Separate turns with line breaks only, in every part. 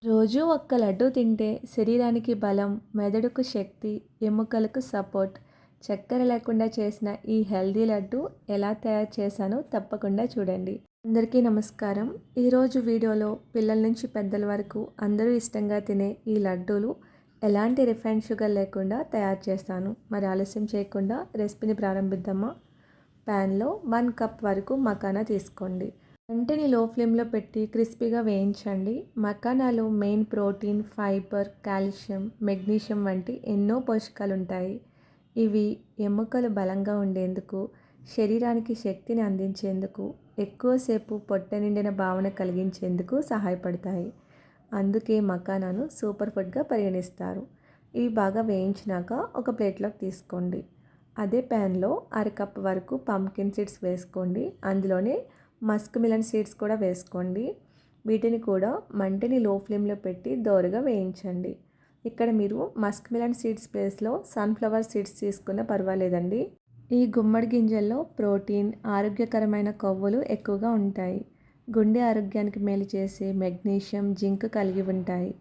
రోజు ఒక్క లడ్డూ తింటే శరీరానికి బలం, మెదడుకు శక్తి, ఎముకలకు సపోర్ట్. చక్కెర లేకుండా చేసిన ఈ హెల్దీ లడ్డు ఎలా తయారు చేశానో తప్పకుండా చూడండి. అందరికీ నమస్కారం. ఈరోజు వీడియోలో పిల్లల నుంచి పెద్దల వరకు అందరూ ఇష్టంగా తినే ఈ లడ్డూలు ఎలాంటి రిఫైన్డ్ షుగర్ లేకుండా తయారు చేస్తాను. మరి ఆలస్యం చేయకుండా రెసిపీని ప్రారంభిద్దామా? ప్యాన్లో 1 కప్ వరకు మకానా తీసుకోండి. మంటని లో ఫ్లేమ్లో పెట్టి క్రిస్పీగా వేయించండి. మకానాలో main protein, fibre, calcium, magnesium వంటి ఎన్నో పోషకాలు ఉంటాయి. ఇవి ఎముకలు బలంగా ఉండేందుకు, శరీరానికి శక్తిని అందించేందుకు, ఎక్కువసేపు పొట్ట నిండిన భావన కలిగించేందుకు సహాయపడతాయి. అందుకే మకానాను సూపర్ ఫుడ్గా పరిగణిస్తారు. ఇవి బాగా వేయించినాక ఒక ప్లేట్లోకి తీసుకోండి. అదే ప్యాన్లో 1/2 కప్ వరకు పంకిన్ సీడ్స్ వేసుకోండి. అందులోనే మస్క్ మిలన్ సీడ్స్ కూడా వేసుకోండి. వీటిని కూడా మంటని లో ఫ్లేమ్లో పెట్టి దోరగా వేయించండి. ఇక్కడ మీరు మస్క్ మిలన్ సీడ్స్ ప్లేస్లో సన్ఫ్లవర్ సీడ్స్ తీసుకున్నా పర్వాలేదండి. ఈ గుమ్మడి గింజల్లో ప్రోటీన్, ఆరోగ్యకరమైన కొవ్వులు ఎక్కువగా ఉంటాయి. గుండె ఆరోగ్యానికి మేలు చేసే మెగ్నీషియం, జింక్ కలిగి ఉంటాయి.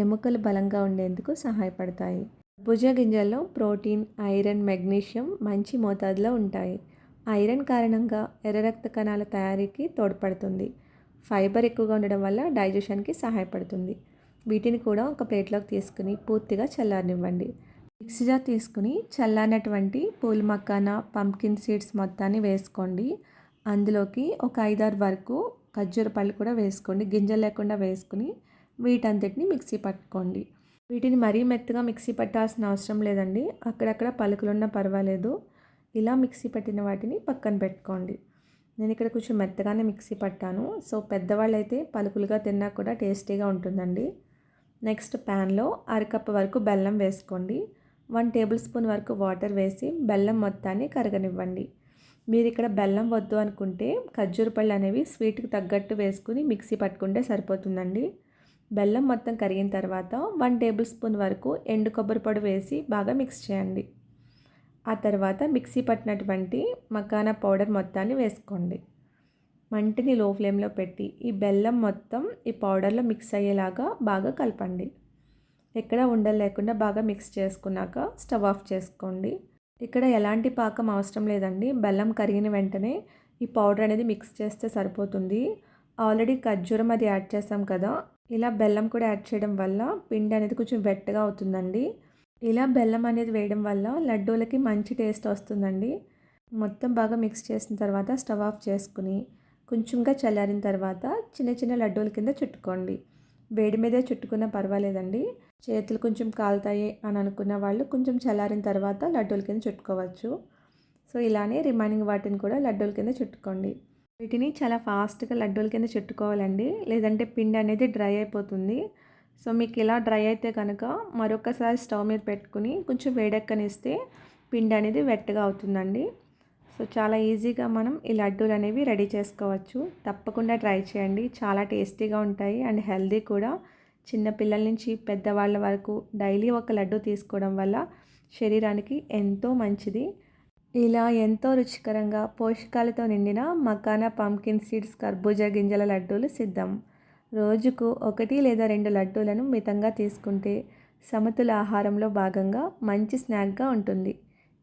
ఎముకలు బలంగా ఉండేందుకు సహాయపడతాయి. భుజ గింజల్లో ప్రోటీన్, ఐరన్, మెగ్నీషియం మంచి మోతాదులో ఉంటాయి. ఐరన్ కారణంగా ఎర్ర రక్త కణాల తయారీకి తోడ్పడుతుంది. ఫైబర్ ఎక్కువగా ఉండడం వల్ల డైజెషన్కి సహాయపడుతుంది. వీటిని కూడా ఒక ప్లేట్లోకి తీసుకుని పూర్తిగా చల్లారనివ్వండి. మిక్సీ జార్ తీసుకుని చల్లారినటువంటి పూల్ మకానా, పంకిన్ సీడ్స్ మొత్తాన్ని వేసుకోండి. అందులోకి ఒక 5-6 వరకు ఖర్జూర పళ్ళు కూడా వేసుకోండి. గింజలు లేకుండా వేసుకుని వీటంతటిని మిక్సీ పట్టుకోండి. వీటిని మరీ మెత్తగా మిక్సీ పట్టాల్సిన అవసరం లేదండి. అక్కడక్కడ పలుకులున్నా పర్వాలేదు. ఇలా మిక్సీ పట్టిన వాటిని పక్కన పెట్టుకోండి. నేను ఇక్కడ కొంచెం మెత్తగానే మిక్సీ పట్టాను. సో పెద్దవాళ్ళు అయితే పలుకులుగా తిన్నా కూడా టేస్టీగా ఉంటుందండి. నెక్స్ట్ ప్యాన్లో 1/2 కప్ వరకు బెల్లం వేసుకోండి. 1 టేబుల్ స్పూన్ వరకు వాటర్ వేసి బెల్లం మొత్తాన్ని కరగనివ్వండి. మీరు ఇక్కడ బెల్లం వద్దు అనుకుంటే ఖర్జూర పళ్ళు అనేవి స్వీట్కి తగ్గట్టు వేసుకుని మిక్సీ పట్టుకుంటే సరిపోతుందండి. బెల్లం మొత్తం కరిగిన తర్వాత 1 టేబుల్ స్పూన్ వరకు ఎండు కొబ్బరి పొడి వేసి బాగా మిక్స్ చేయండి. ఆ తర్వాత మిక్సీ పట్టినటువంటి మకానా పౌడర్ మొత్తాన్ని వేసుకోండి. మంటని లో ఫ్లేమ్లో పెట్టి ఈ బెల్లం మొత్తం ఈ పౌడర్లో మిక్స్ అయ్యేలాగా బాగా కలపండి. ఎక్కడ ఉండలు లేకుండా బాగా మిక్స్ చేసుకున్నాక స్టవ్ ఆఫ్ చేసుకోండి. ఇక్కడ ఎలాంటి పాకం అవసరం లేదండి. బెల్లం కరిగిన వెంటనే ఈ పౌడర్ అనేది మిక్స్ చేస్తే సరిపోతుంది. ఆల్రెడీ ఖర్జూరం అది యాడ్ చేసాం కదా, ఇలా బెల్లం కూడా యాడ్ చేయడం వల్ల పిండి అనేది కొంచెం వెట్టగా అవుతుందండి. ఇలా బెల్లం అనేది వేయడం వల్ల లడ్డూలకి మంచి టేస్ట్ వస్తుందండి. మొత్తం బాగా మిక్స్ చేసిన తర్వాత స్టవ్ ఆఫ్ చేసుకుని కొంచెంగా చల్లారిన తర్వాత చిన్న చిన్న లడ్డూల కింద చుట్టుకోండి. వేడి మీదే చుట్టుకున్నా పర్వాలేదండి. చేతులు కొంచెం కాలుతాయి అని అనుకున్న వాళ్ళు కొంచెం చల్లారిన తర్వాత లడ్డూల కింద చుట్టుకోవచ్చు. సో ఇలానే రిమైనింగ్ వాటిని కూడా లడ్డూల కింద చుట్టుకోండి. వీటిని చాలా ఫాస్ట్గా లడ్డూల కింద చుట్టుకోవాలండి, లేదంటే పిండి అనేది డ్రై అయిపోతుంది. సో మీకు ఇలా డ్రై అయితే కనుక మరొకసారి స్టవ్ మీద పెట్టుకుని కొంచెం వేడెక్కనిస్తే పిండి అనేది వెట్టగా అవుతుందండి. సో చాలా ఈజీగా మనం ఈ లడ్డూలు అనేవి రెడీ చేసుకోవచ్చు. తప్పకుండా ట్రై చేయండి. చాలా టేస్టీగా ఉంటాయి అండ్ హెల్దీ కూడా. చిన్నపిల్లల నుంచి పెద్దవాళ్ళ వరకు డైలీ ఒక లడ్డు తీసుకోవడం వల్ల శరీరానికి ఎంతో మంచిది. ఇలా ఎంతో రుచికరంగా పోషకాలతో నిండిన మకానా, పంకిన్ సీడ్స్, కర్బూజా గింజల లడ్డూలు సిద్ధం. రోజుకు 1 లేదా 2 లడ్డూలను మితంగా తీసుకుంటే సమతుల ఆహారంలో భాగంగా మంచి స్నాక్గా ఉంటుంది.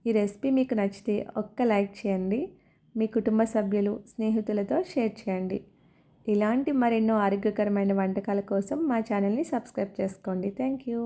ఈ రెసిపీ మీకు నచ్చితే ఒక్క లైక్ చేయండి. మీ కుటుంబ సభ్యులు, స్నేహితులతో షేర్ చేయండి. ఇలాంటి మరెన్నో ఆరోగ్యకరమైన వంటకాల కోసం మా ఛానల్ని సబ్స్క్రైబ్ చేసుకోండి. Thank you.